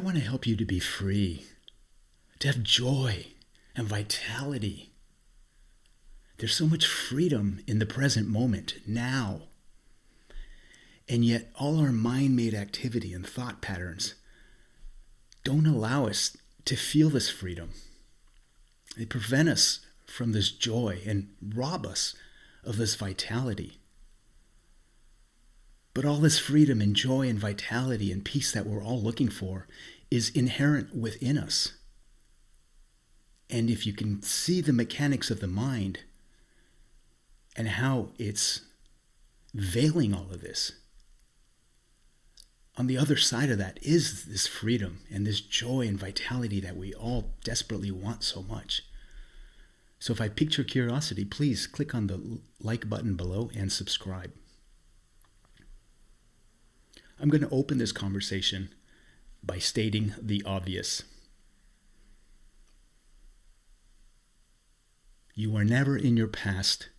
want to help you to be free, to have joy and vitality. There's so much freedom in the present moment, now. And yet all our mind-made activity and thought patterns don't allow us to feel this freedom. They prevent us from this joy and rob us of this vitality. But all this freedom and joy and vitality and peace that we're all looking for is inherent within us. And if you can see the mechanics of the mind and how it's veiling all of this, on the other side of that is this freedom and this joy and vitality that we all desperately want so much. So if I piqued your curiosity, please click on the like button below and subscribe. I'm going to open this conversation by stating the obvious. You are never in your past.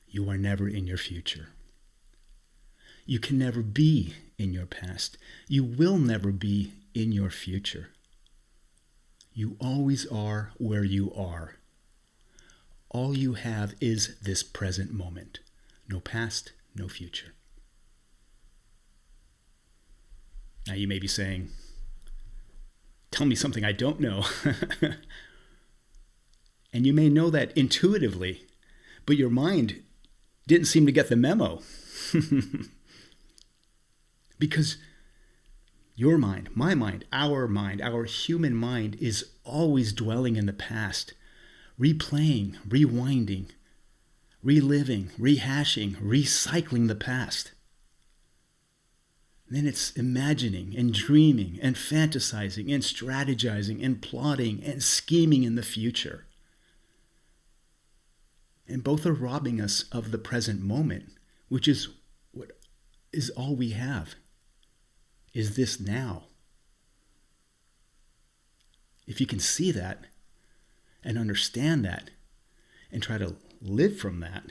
You are never in your future. You can never be in your past. You will never be in your future. You always are where you are. All you have is this present moment. No past, no future. Now you may be saying, tell me something I don't know. And you may know that intuitively, but your mind didn't seem to get the memo. Because your mind, my mind, our human mind is always dwelling in the past, replaying, rewinding, reliving, rehashing, recycling the past. And then it's imagining and dreaming and fantasizing and strategizing and plotting and scheming in the future. And both are robbing us of the present moment, which is what is all we have, is this now. If you can see that and understand that and try to live from that,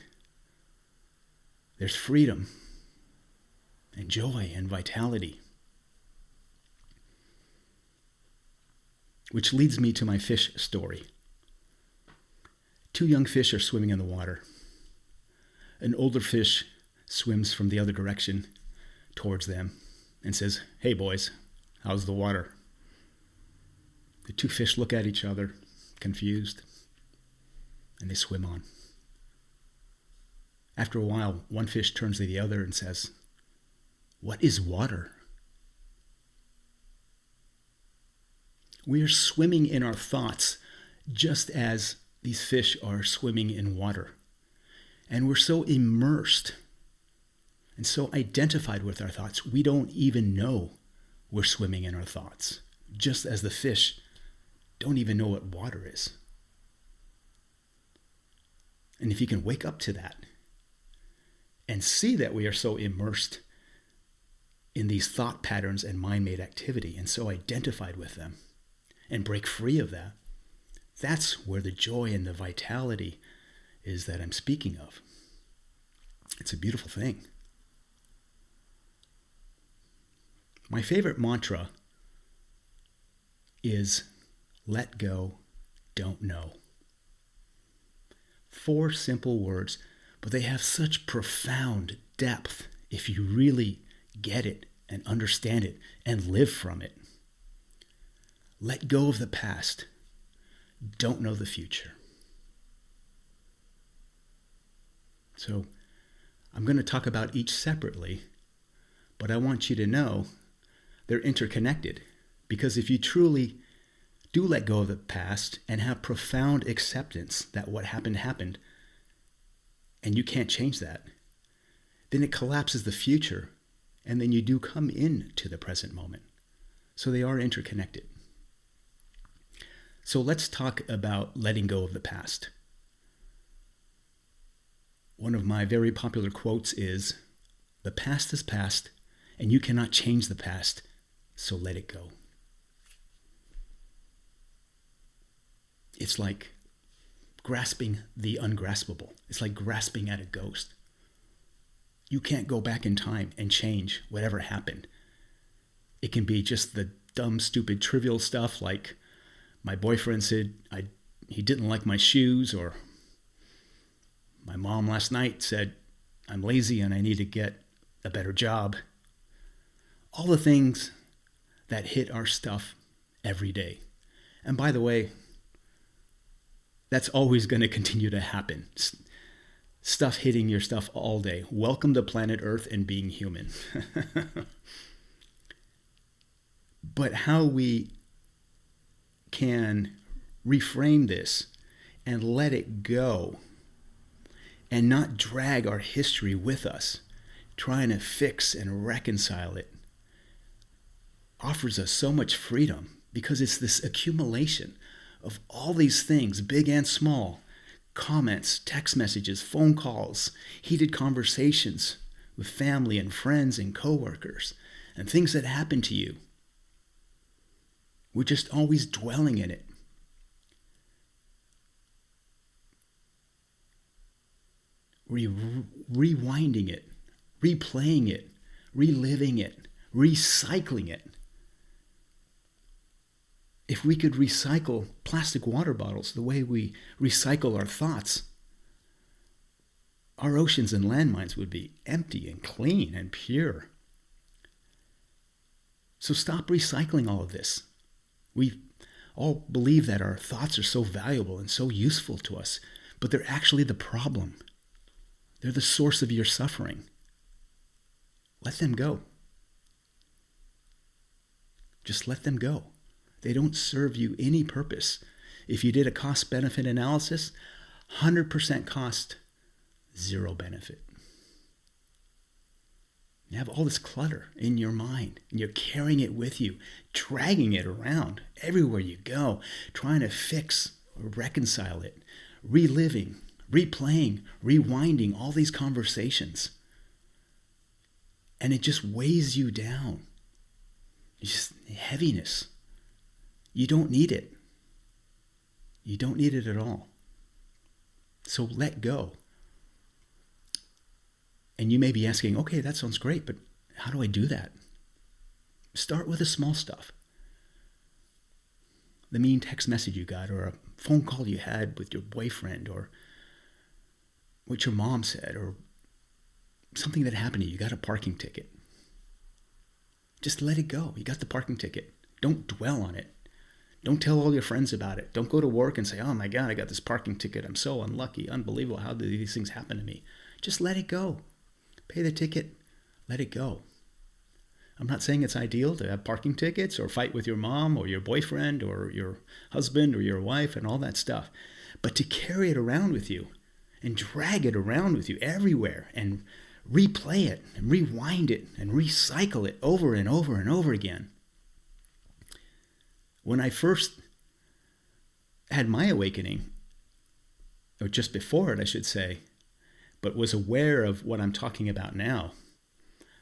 there's freedom and joy and vitality. Which leads me to my fish story. 2 young fish are swimming in the water. An older fish swims from the other direction towards them and says, "Hey boys, how's the water?" The 2 fish look at each other, confused, and they swim on. After a while, one fish turns to the other and says, "What is water?" We are swimming in our thoughts just as these fish are swimming in water. And we're so immersed and so identified with our thoughts, we don't even know we're swimming in our thoughts, just as the fish don't even know what water is. And if you can wake up to that and see that we are so immersed in these thought patterns and mind-made activity and so identified with them and break free of that, that's where the joy and the vitality is that I'm speaking of. It's a beautiful thing. My favorite mantra is let go, don't know. 4 simple words, but they have such profound depth if you really get it and understand it and live from it. Let go of the past. Don't know the future. So I'm going to talk about each separately, but I want you to know they're interconnected, because if you truly do let go of the past and have profound acceptance that what happened, and you can't change that, then it collapses the future, and then you do come into the present moment. So they are interconnected. So let's talk about letting go of the past. One of my very popular quotes is, "The past is past, and you cannot change the past, so let it go." It's like grasping the ungraspable. It's like grasping at a ghost. You can't go back in time and change whatever happened. It can be just the dumb, stupid, trivial stuff like my boyfriend said he didn't like my shoes, or my mom last night said I'm lazy and I need to get a better job. All the things that hit our stuff every day. And by the way, that's always going to continue to happen. Stuff hitting your stuff all day. Welcome to planet Earth and being human. But how we can reframe this and let it go and not drag our history with us, trying to fix and reconcile it, offers us so much freedom, because it's this accumulation of all these things, big and small, comments, text messages, phone calls, heated conversations with family and friends and coworkers, and things that happen to you. We're just always dwelling in it. Rewinding it, replaying it, reliving it, recycling it. If we could recycle plastic water bottles the way we recycle our thoughts, our oceans and landmines would be empty and clean and pure. So stop recycling all of this. We all believe that our thoughts are so valuable and so useful to us, but they're actually the problem. They're the source of your suffering. Let them go. Just let them go. They don't serve you any purpose. If you did a cost-benefit analysis, 100% cost, 0 benefit. You have all this clutter in your mind, and you're carrying it with you, dragging it around everywhere you go, trying to fix or reconcile it, reliving, replaying, rewinding all these conversations. And it just weighs you down. It's just heaviness. You don't need it. You don't need it at all. So let go. And you may be asking, okay, that sounds great, but how do I do that? Start with the small stuff. The mean text message you got, or a phone call you had with your boyfriend, or what your mom said, or something that happened to you. You got a parking ticket. Just let it go. You got the parking ticket. Don't dwell on it. Don't tell all your friends about it. Don't go to work and say, oh my God, I got this parking ticket. I'm so unlucky, unbelievable. How did these things happen to me? Just let it go. Pay the ticket. Let it go. I'm not saying it's ideal to have parking tickets or fight with your mom or your boyfriend or your husband or your wife and all that stuff. But to carry it around with you and drag it around with you everywhere and replay it and rewind it and recycle it over and over and over again. When I first had my awakening, or just before it, I should say, but was aware of what I'm talking about now,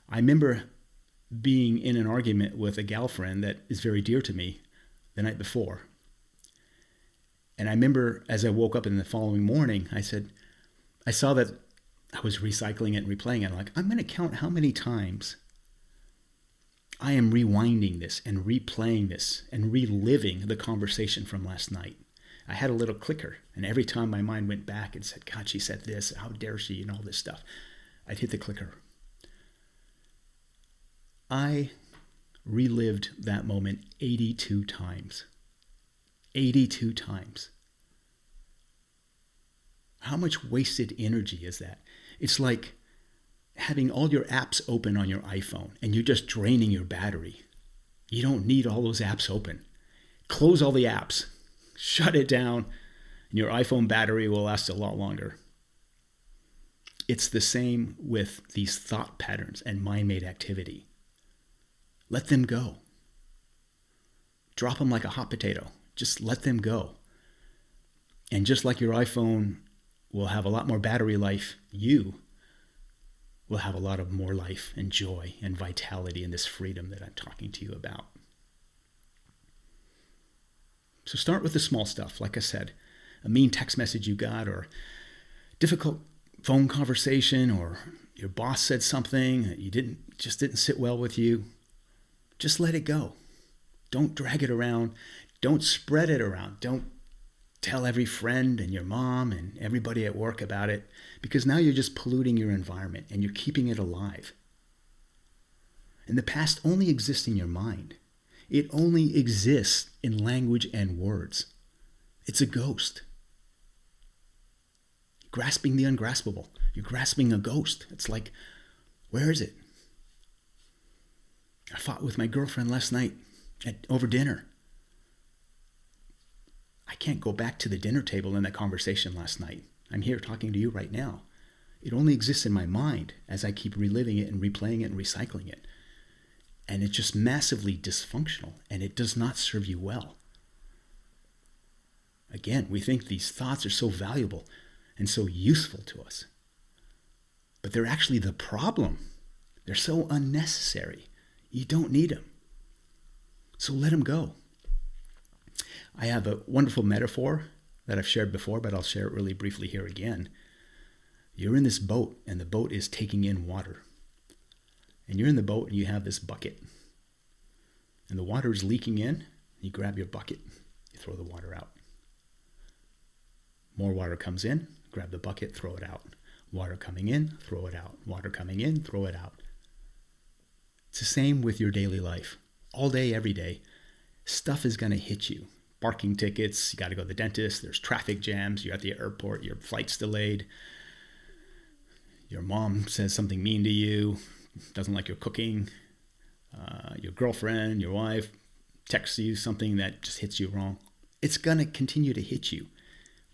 I remember being in an argument with a gal friend that is very dear to me the night before. And I remember as I woke up in the following morning, I saw that I was recycling it and replaying it. I'm like, I'm going to count how many times I am rewinding this and replaying this and reliving the conversation from last night. I had a little clicker, and every time my mind went back and said, God, she said this, how dare she, and all this stuff, I'd hit the clicker. I relived that moment 82 times. 82 times. How much wasted energy is that? It's like having all your apps open on your iPhone and you're just draining your battery. You don't need all those apps open. Close all the apps, shut it down, and your iPhone battery will last a lot longer. It's the same with these thought patterns and mind-made activity. Let them go. Drop them like a hot potato. Just let them go. And just like your iPhone will have a lot more battery life, you will have a lot of more life and joy and vitality and this freedom that I'm talking to you about. So start with the small stuff, like I said, a mean text message you got, or difficult phone conversation, or your boss said something that just didn't sit well with you. Just let it go. Don't drag it around. Don't spread it around. Don't tell every friend and your mom and everybody at work about it, because now you're just polluting your environment and you're keeping it alive. And the past only exists in your mind. It only exists in language and words. It's a ghost. Grasping the ungraspable. You're grasping a ghost. It's like, where is it? I fought with my girlfriend last night over dinner. I can't go back to the dinner table in that conversation last night. I'm here talking to you right now. It only exists in my mind as I keep reliving it and replaying it and recycling it. And it's just massively dysfunctional, and it does not serve you well. Again, we think these thoughts are so valuable and so useful to us. But they're actually the problem. They're so unnecessary. You don't need them. So let them go. I have a wonderful metaphor that I've shared before, but I'll share it really briefly here again. You're in this boat, and the boat is taking in water. And you're in the boat, and you have this bucket. And the water is leaking in. You grab your bucket. You throw the water out. More water comes in. Grab the bucket, throw it out. Water coming in, throw it out. Water coming in, throw it out. It's the same with your daily life. All day, every day, stuff is going to hit you. Parking tickets, you got to go to the dentist, there's traffic jams, you're at the airport, your flight's delayed. Your mom says something mean to you, doesn't like your cooking. Your girlfriend, your wife texts you something that just hits you wrong. It's going to continue to hit you.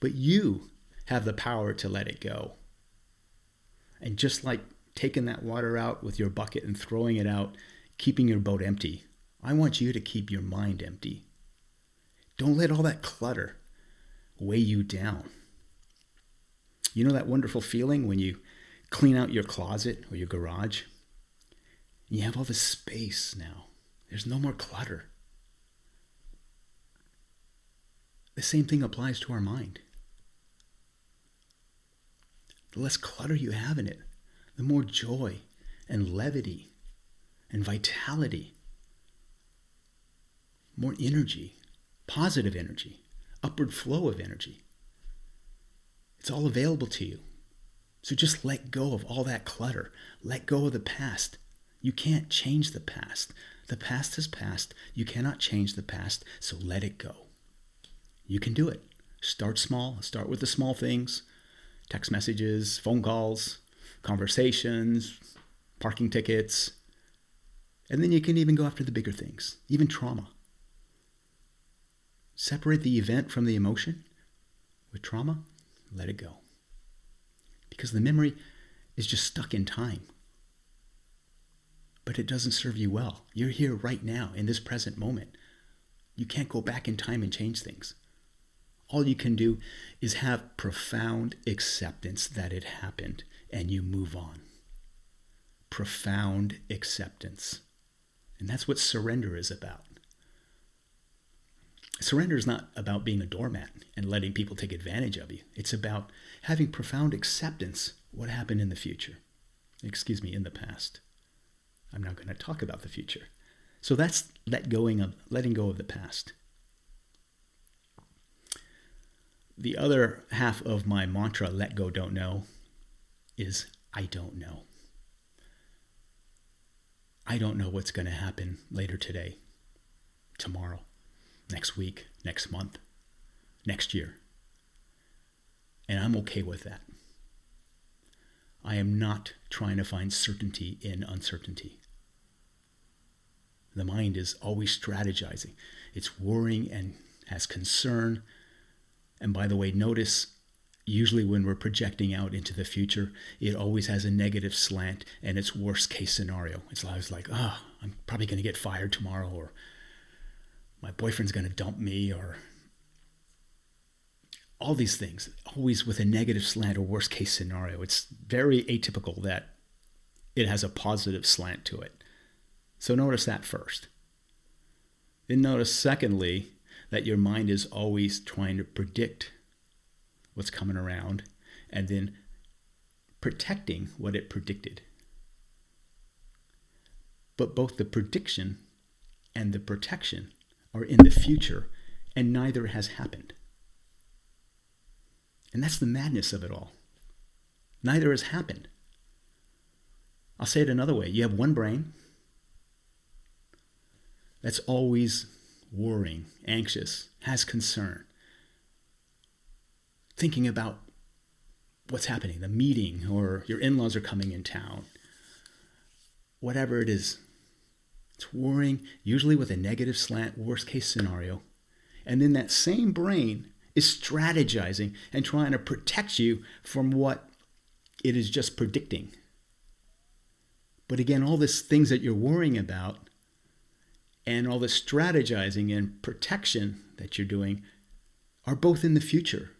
But you have the power to let it go. And just like taking that water out with your bucket and throwing it out, keeping your boat empty, I want you to keep your mind empty. Don't let all that clutter weigh you down. You know that wonderful feeling when you clean out your closet or your garage? You have all this space now. There's no more clutter. The same thing applies to our mind. The less clutter you have in it, the more joy and levity and vitality, more energy, positive energy, upward flow of energy. It's all available to you. So just let go of all that clutter. Let go of the past. You can't change the past. The past is past. You cannot change the past, so let it go. You can do it. Start small. Start with the small things. Text messages, phone calls, conversations, parking tickets. And then you can even go after the bigger things, even trauma. Separate the event from the emotion. With trauma, let it go. Because the memory is just stuck in time. But it doesn't serve you well. You're here right now in this present moment. You can't go back in time and change things. All you can do is have profound acceptance that it happened and you move on. Profound acceptance. And that's what surrender is about. Surrender is not about being a doormat and letting people take advantage of you. It's about having profound acceptance what happened in the future. In the past. I'm not going to talk about the future. So that's letting go of the past. The other half of my mantra, let go, don't know, is I don't know. I don't know what's going to happen later today, tomorrow, next week, next month, next year. And I'm okay with that. I am not trying to find certainty in uncertainty. The mind is always strategizing. It's worrying and has concern. And by the way, notice usually when we're projecting out into the future, it always has a negative slant and it's worst case scenario. It's always like, I'm probably going to get fired tomorrow, or my boyfriend's going to dump me, or all these things, always with a negative slant or worst case scenario. It's very atypical that it has a positive slant to it. So notice that first. Then notice secondly, that your mind is always trying to predict what's coming around and then protecting what it predicted. But both the prediction and the protection are in the future, and neither has happened. And that's the madness of it all. Neither has happened. I'll say it another way. You have one brain that's always worrying, anxious, has concern, thinking about what's happening, the meeting, or your in-laws are coming in town. Whatever it is, it's worrying, usually with a negative slant, worst case scenario. And then that same brain is strategizing and trying to protect you from what it is just predicting. But again, all these things that you're worrying about and all the strategizing and protection that you're doing are both in the future.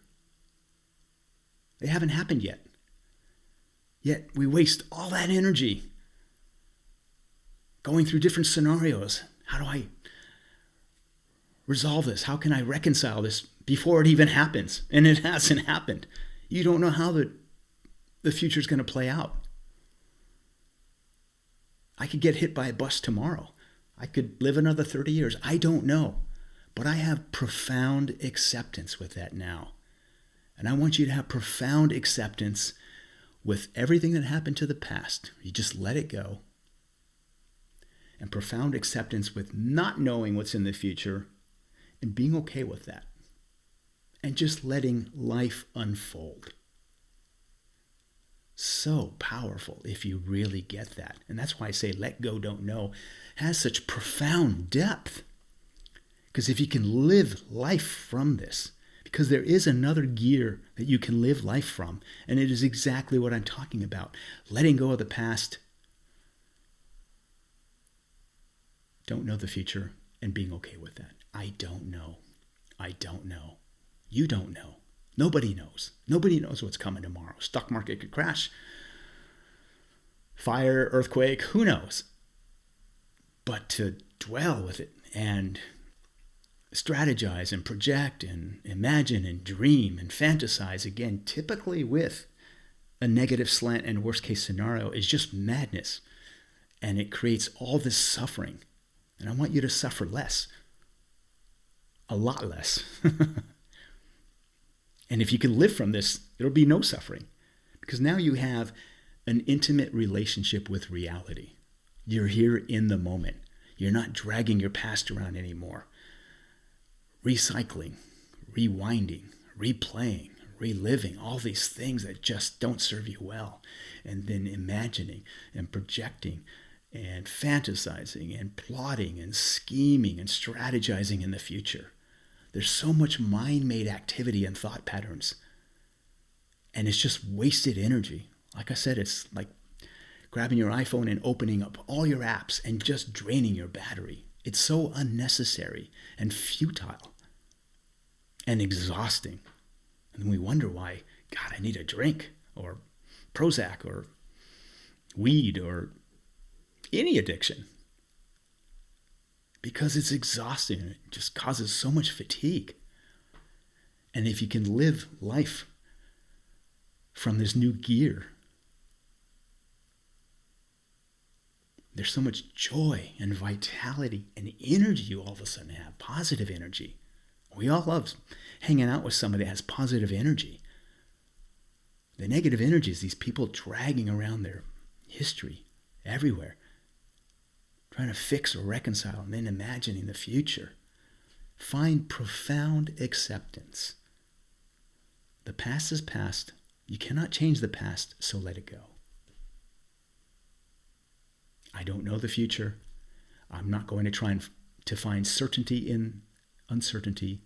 They haven't happened yet. Yet we waste all that energy going through different scenarios. How do I resolve this? How can I reconcile this before it even happens? And it hasn't happened. You don't know how the future is going to play out. I could get hit by a bus tomorrow. I could live another 30 years. I don't know. But I have profound acceptance with that now. And I want you to have profound acceptance with everything that happened to the past. You just let it go. And profound acceptance with not knowing what's in the future and being okay with that. And just letting life unfold. So powerful if you really get that. And that's why I say let go, don't know has such profound depth. Because if you can live life from this, because there is another gear that you can live life from, and it is exactly what I'm talking about. Letting go of the past, don't know the future, and being okay with that. I don't know. I don't know. You don't know. Nobody knows. Nobody knows what's coming tomorrow. Stock market could crash. Fire, earthquake, who knows? But to dwell with it and strategize and project and imagine and dream and fantasize, again, typically with a negative slant and worst case scenario, is just madness. And it creates all this suffering. And I want you to suffer less. A lot less. And if you can live from this, there'll be no suffering. Because now you have an intimate relationship with reality. You're here in the moment. You're not dragging your past around anymore. Recycling, rewinding, replaying, reliving, all these things that just don't serve you well. And then imagining and projecting and fantasizing and plotting and scheming and strategizing in the future. There's so much mind-made activity and thought patterns. And it's just wasted energy. Like I said, it's like grabbing your iPhone and opening up all your apps and just draining your battery. It's so unnecessary and futile and exhausting. And then we wonder why, God, I need a drink or Prozac or weed or any addiction. Because it's exhausting and it just causes so much fatigue. And if you can live life from this new gear, there's so much joy and vitality and energy you all of a sudden have, positive energy. We all love hanging out with somebody that has positive energy. The negative energy is these people dragging around their history everywhere, trying to fix or reconcile and then imagining the future. Find profound acceptance. The past is past. You cannot change the past, so let it go. I don't know the future. I'm not going to try to find certainty in uncertainty.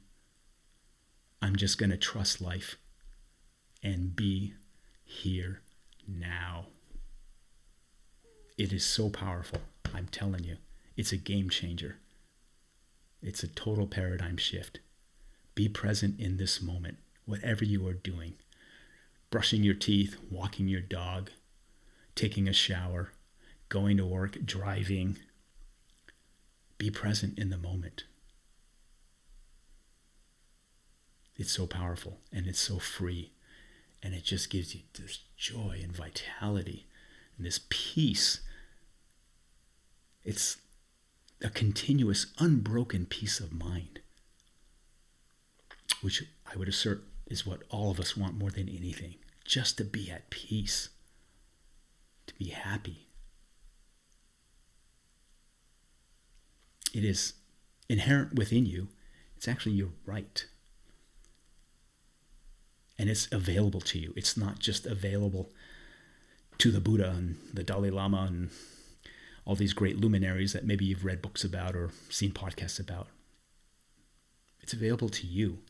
I'm just going to trust life and be here now. It is so powerful. I'm telling you, it's a game changer. It's a total paradigm shift. Be present in this moment, whatever you are doing. Brushing your teeth, walking your dog, taking a shower, going to work, driving. Be present in the moment. It's so powerful and it's so free. And it just gives you this joy and vitality and this peace. It's a continuous, unbroken peace of mind, which I would assert is what all of us want more than anything, just to be at peace, to be happy. It is inherent within you. It's actually your right. And it's available to you. It's not just available to the Buddha and the Dalai Lama and all these great luminaries that maybe you've read books about or seen podcasts about. It's available to you.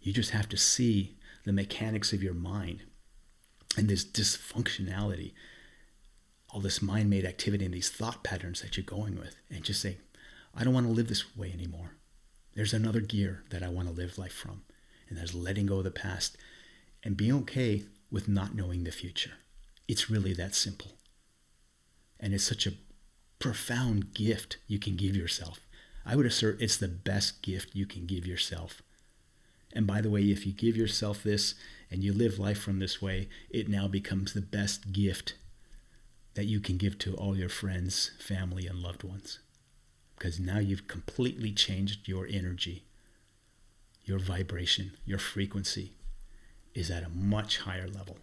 You just have to see the mechanics of your mind and this dysfunctionality, all this mind-made activity and these thought patterns that you're going with, and just say, I don't want to live this way anymore. There's another gear that I want to live life from, and there's letting go of the past and being okay with not knowing the future. It's really that simple. And it's such a profound gift you can give yourself. I would assert it's the best gift you can give yourself. And by the way, if you give yourself this and you live life from this way, it now becomes the best gift that you can give to all your friends, family, and loved ones. Because now you've completely changed your energy. Your vibration, your frequency is at a much higher level.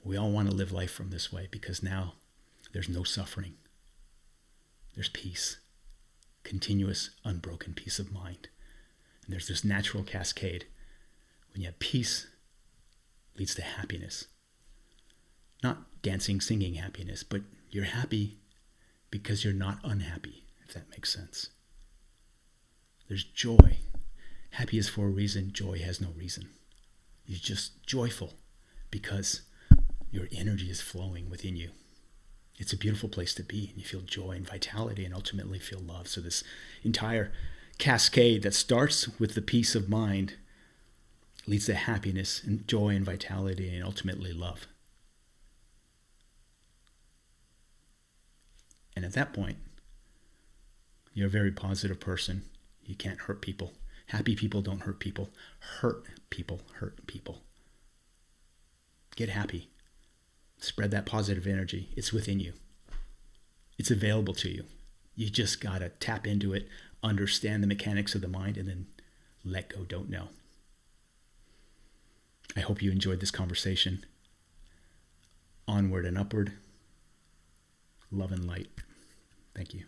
We all want to live life from this way because now there's no suffering. There's peace, continuous, unbroken peace of mind. And there's this natural cascade. When you have peace, leads to happiness. Not dancing, singing happiness, but you're happy because you're not unhappy, if that makes sense. There's joy. Happy is for a reason, joy has no reason. You're just joyful because your energy is flowing within you. It's a beautiful place to be, and you feel joy and vitality and ultimately feel love. So this entire cascade that starts with the peace of mind leads to happiness and joy and vitality and ultimately love. And at that point, you're a very positive person. You can't hurt people. Happy people don't hurt people. Hurt people hurt people. Get happy. Spread that positive energy. It's within you. It's available to you. You just got to tap into it, understand the mechanics of the mind, and then let go, don't know. I hope you enjoyed this conversation. Onward and upward. Love and light. Thank you.